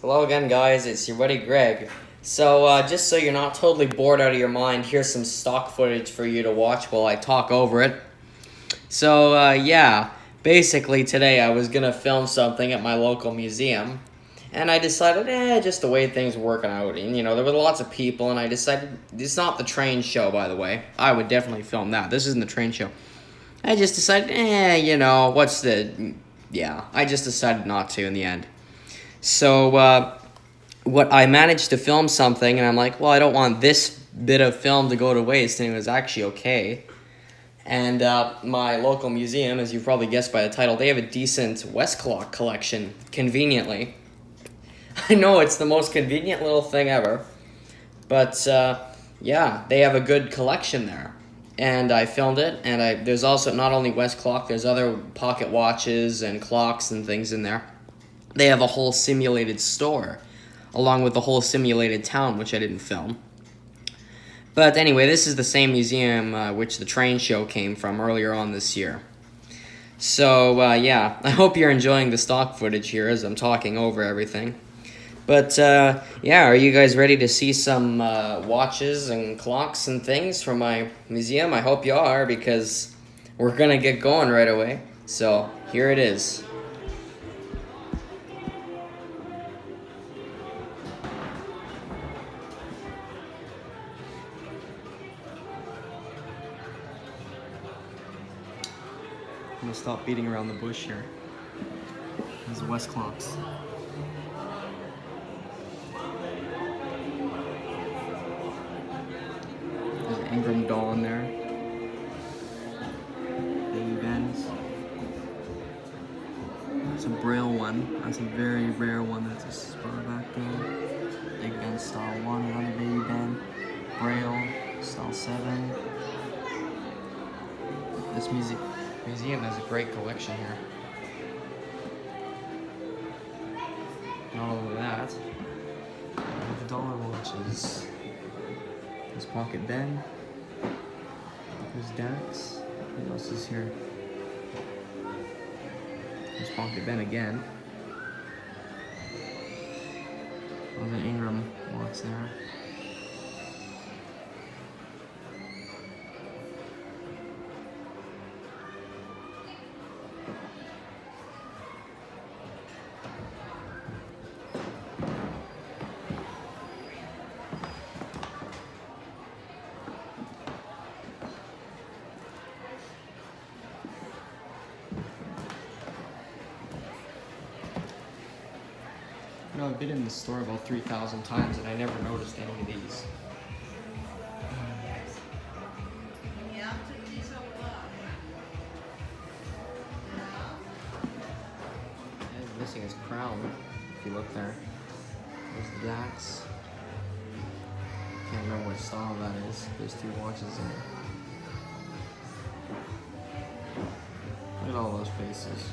Hello again, guys. It's your buddy Greg. So, just so you're not totally bored out of your mind, here's some stock footage for you to watch while I talk over it. So, yeah, basically today I was gonna film something at my local museum, and I decided, just the way things were working out, and there were lots of people, and I decided, it's not the train show, by the way. I would definitely film that. This isn't the train show. I just decided, I just decided not to in the end. So, what I managed to film something, and I'm like, well, I don't want this bit of film to go to waste, and it was actually okay. And my local museum, as you've probably guessed by the title, they have a decent Westclox collection, conveniently. I know it's the most convenient little thing ever, but yeah, they have a good collection there. And I filmed it, and there's also not only Westclox, there's other pocket watches and clocks and things in there. They have a whole simulated store, along with the whole simulated town, which I didn't film. But anyway, this is the same museum which the train show came from earlier on this year. So, yeah, I hope you're enjoying the stock footage here as I'm talking over everything. But, yeah, are you guys ready to see some watches and clocks and things from my museum? I hope you are, because we're gonna get going right away. So, here it is. I'm gonna stop beating around the bush here. There's a Westclox. There's an Ingram doll in there. Baby Ben's. That's a Braille one. That's a very rare one. That's a spur back there. Big Ben style 1, another Baby Ben. Braille style 7. This museum has a great collection here. Not only that, the dollar watches. There's Pocket Ben. There's Dax. What else is here? There's Pocket Ben again. There's an Ingram watch there. I've been in the store about 3,000 times and I never noticed any of these. It's missing his crown, if you look there. There's the Dax. Can't remember what style that is. There's 2 watches in it. Look at all those faces.